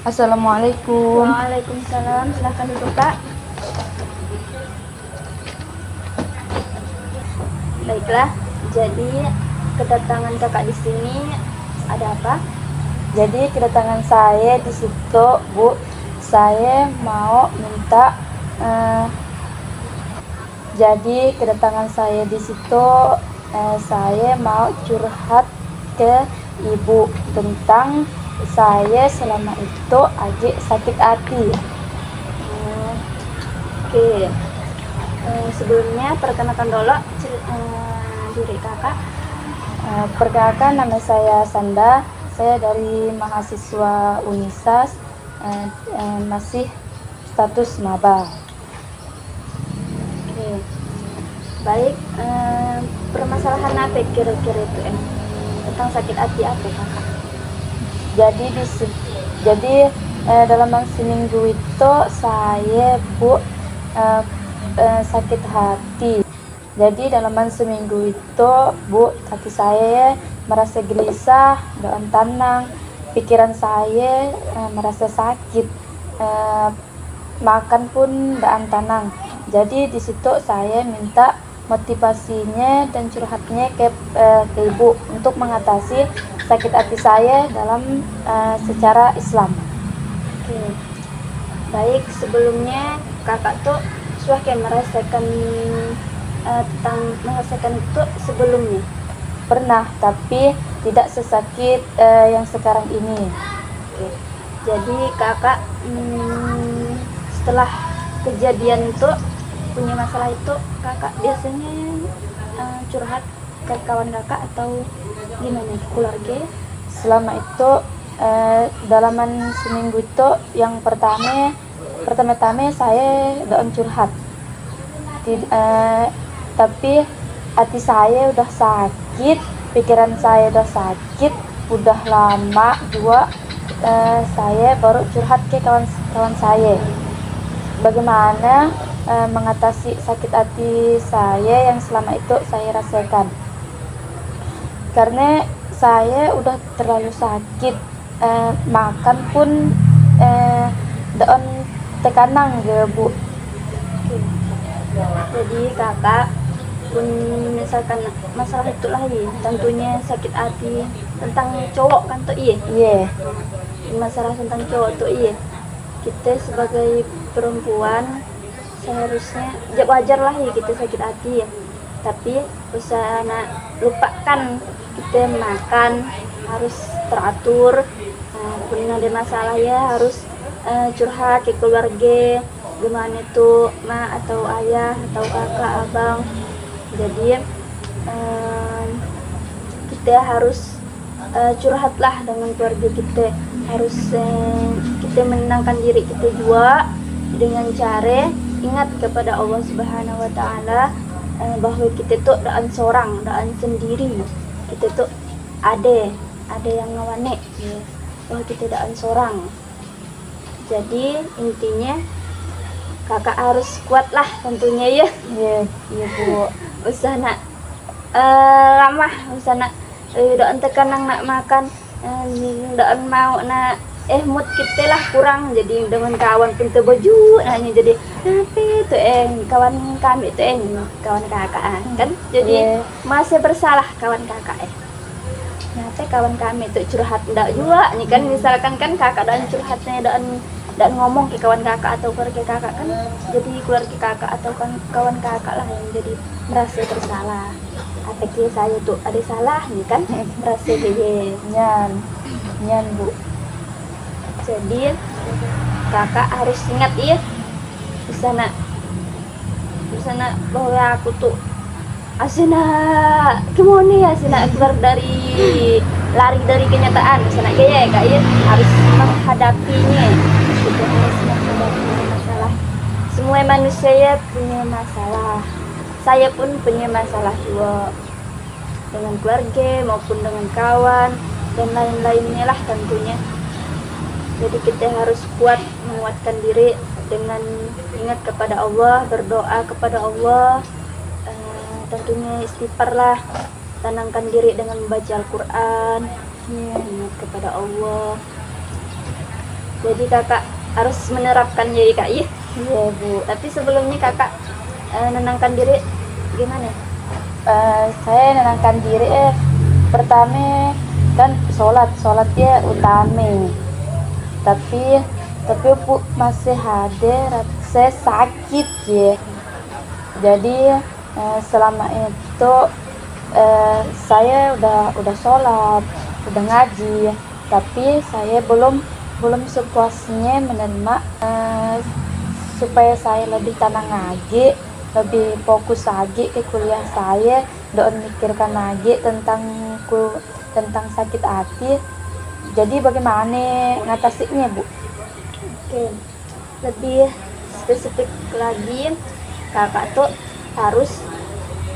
Assalamualaikum. Waalaikumsalam. Silahkan duduk, Kak. Baiklah. Jadi kedatangan Kakak di sini ada apa? Jadi kedatangan saya di situ, Bu, saya mau minta jadi kedatangan saya di situ, saya mau curhat ke Ibu tentang saya selama itu agak sakit hati. Oke. Sebelumnya perkenalkan dulu diri Kakak. Perkenalkan, nama saya Sanda, saya dari mahasiswa Unisas, masih status maba. Oke. Baik, permasalahan apa kira-kira itu tentang sakit hati apa Kakak? Jadi dalam seminggu itu saya, Bu, sakit hati. Jadi dalam seminggu itu, Bu, hati saya merasa gelisah, doan tenang, pikiran saya merasa sakit, makan pun doan tenang. Jadi di situ saya minta motivasinya dan curhatnya ke Ibu untuk mengatasi sakit hati saya dalam secara Islam. Oke. Baik, sebelumnya Kakak tuh sudah kayak merasakan itu sebelumnya? Pernah, tapi tidak sesakit yang sekarang ini. Oke. Jadi Kakak setelah kejadian itu punya masalah itu, Kakak biasanya curhat ke kawan Kakak atau gimana, keluarga? Selama itu dalaman seminggu itu, yang pertama-tama saya doan curhat. Tapi hati saya udah sakit, pikiran saya udah sakit, udah lama juga saya baru curhat ke kawan-kawan saya. Bagaimana mengatasi sakit hati saya yang selama itu saya rasakan. Karena saya udah terlalu sakit, makan pun doan tekanan ya, Bu. Jadi Kakak pun misalkan masalah itu lagi, tentunya sakit hati tentang cowok kan tuh Iya. Masalah tentang cowok tuh kita sebagai perempuan seharusnya wajar lah kita sakit hati tapi usah lupakan kita makan harus teratur. Punya ada masalah ya harus curhat ke keluarga, gimana tuh ma atau ayah atau kakak abang. Jadi kita harus curhatlah dengan keluarga kita, harus kita menenangkan diri kita juga dengan cara ingat kepada Allah Subhanahu wa taala, bahwa kita tuh daan seorang, daan sendiri, kita tuh ada yang ngawane ya, bahwa kita daan seorang. Jadi intinya Kakak harus kuat lah tentunya ya. Iya, Bu. Usah ramah, usah doan tekanan nak makan, doan mau mood kita lah kurang, jadi dengan kawan pun terbaju hanya jadi apa itu kawan kami itu kawan kakak kan jadi masih bersalah kawan kakak nanti kawan kami itu curhat ndak juga nih kan, misalkan kan kakak dan curhatnya dan ngomong ke kawan kakak atau keluarga kakak kan, jadi keluarga kakak atau kawan kakak lah yang jadi merasa bersalah. Apa saya tuh ada salah nih kan, merasa dia nyan, Bu. Jadi kakak harus ingat di sana bahwa aku tuh asina gimana asina keluar dari lari dari kenyataan asina kayak harus menghadapinya. Kita harus menghadapi masalah. Semua manusia ya punya masalah, saya pun punya masalah juga dengan keluarga maupun dengan kawan dan lain-lainnya lah tentunya. Jadi kita harus kuat, menguatkan diri dengan ingat kepada Allah, berdoa kepada Allah, tentunya istighfar lah, tenangkan diri dengan membaca Al-Quran, ingat kepada Allah. Jadi kakak harus menerapkan jadi kak ya. Iya Bu. Tapi sebelumnya kakak nenangkan diri gimana? Saya nenangkan diri pertama kan sholat ya utama, tapi Bu masih ada saya sakit ya. Jadi selama itu saya udah sholat, udah ngaji, tapi saya belum sepuasnya menerima, supaya saya lebih tenang lagi, lebih fokus lagi ke kuliah saya, don't mikirkan lagi tentang sakit hati. Jadi bagaimana ngatasinya Bu? Oke, lebih spesifik lagi, kakak tuh harus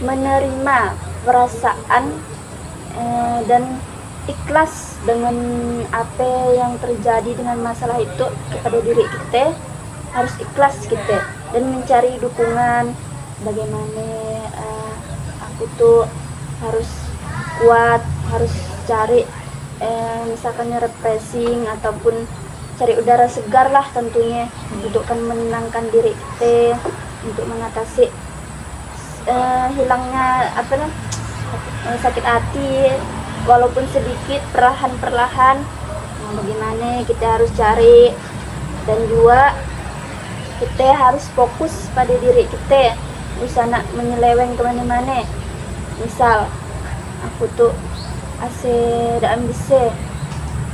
menerima perasaan dan ikhlas dengan apa yang terjadi dengan masalah itu kepada diri kita. Harus ikhlas kita dan mencari dukungan. Bagaimana aku tuh harus kuat, harus cari misalkan refreshing ataupun cari udara segar lah tentunya, untuk kan menenangkan diri kita, untuk mengatasi hilangnya sakit hati walaupun sedikit, perlahan-perlahan. Bagaimana kita harus cari, dan juga kita harus fokus pada diri kita, usah nak menyeleweng kemana-mana. Misal aku tuh ase daan bisa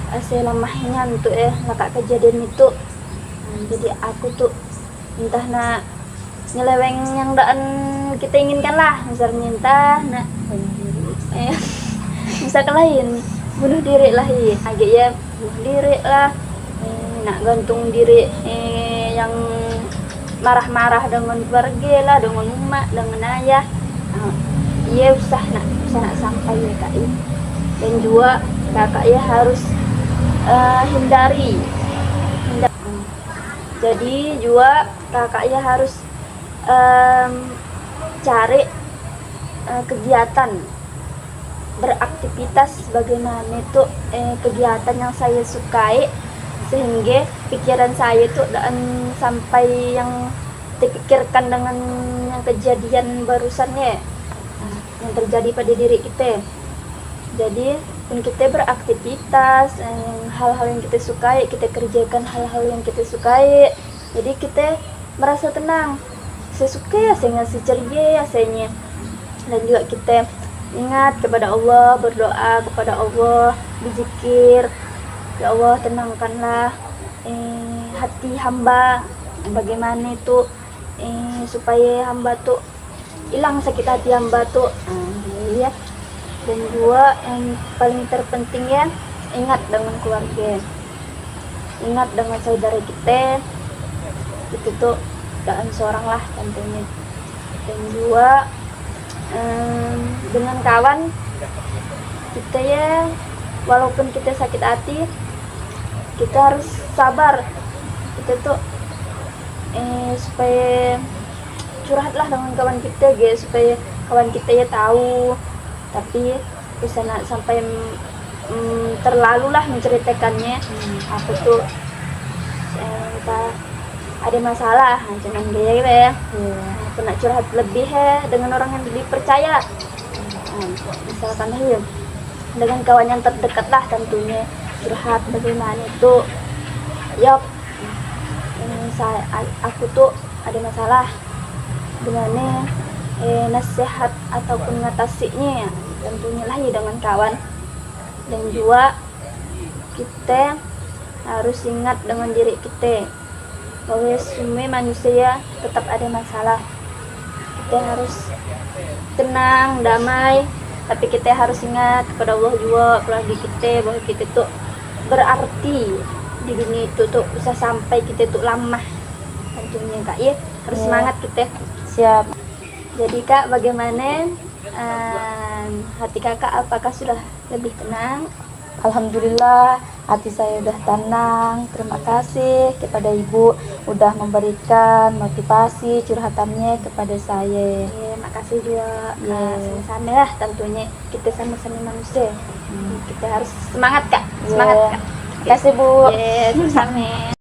ase lemahnya untuk lakak kejadian itu. Jadi aku tuh entah nak nyeleweng yang daan kita inginkan lah, misalnya entah nak misalkan lain bunuh diri lah ya, agak ya bunuh diri lah, nak gantung diri yang marah-marah dengan keluarga lah, dengan emak, dengan ayah. Iya usah nak sampai ya kak. Dan juga kakak ya harus hindari. Jadi juga kakak ya harus cari kegiatan, beraktivitas bagaimana itu kegiatan yang saya sukai, sehingga pikiran saya itu dan sampai yang dipikirkan dengan yang kejadian barusannya yang terjadi pada diri kita. Jadi pun kita beraktivitas, hal-hal yang kita sukai, kita kerjakan hal-hal yang kita sukai, jadi kita merasa tenang. Saya suka ya, saya ngasih ceria ya sayanya. Dan juga kita ingat kepada Allah, berdoa kepada Allah, berzikir, ya Allah tenangkanlah hati hamba. Bagaimana itu supaya hamba tuh hilang sakit hati hamba tuh. Ya. Dan juga yang paling terpenting ya, ingat dengan keluarga, ingat dengan saudara kita, itu tuh jangan seorang lah tentunya. Dan juga dengan kawan kita ya, walaupun kita sakit hati, kita harus sabar. Kita tuh supaya curhatlah dengan kawan kita guys, supaya kawan kita ya tahu, tapi bisa nak sampai terlalu lah menceritakannya. Aku tuh ada masalah, cuman gaya gitu ya. Aku nak curhat lebih dengan orang yang lebih percaya. Misalkan dengan kawan yang terdekat lah tentunya, curhat bagaimana itu. Yop, aku tuh ada masalah, gimana nasihat ataupun ngatasinya ya, tentunya lah ya dengan kawan. Dan juga kita harus ingat dengan diri kita bahwa semua manusia tetap ada masalah. Kita harus tenang, damai, tapi kita harus ingat kepada Allah juga, keluarga kita, bahwa kita tuh berarti di dunia itu tuh bisa sampai kita tuh lama tentunya kak ya. Harus semangat kita. Siap. Jadi kak, bagaimana hati kakak, apakah sudah lebih tenang? Alhamdulillah, hati saya udah tenang. Terima kasih kepada Ibu udah memberikan motivasi curhatannya kepada saya. Ya, makasih juga. Ya. Sama-sama lah tentunya, kita sama-sama manusia. Kita harus semangat kak, semangat Ya. kak. Kasih Bu. Yes, sama.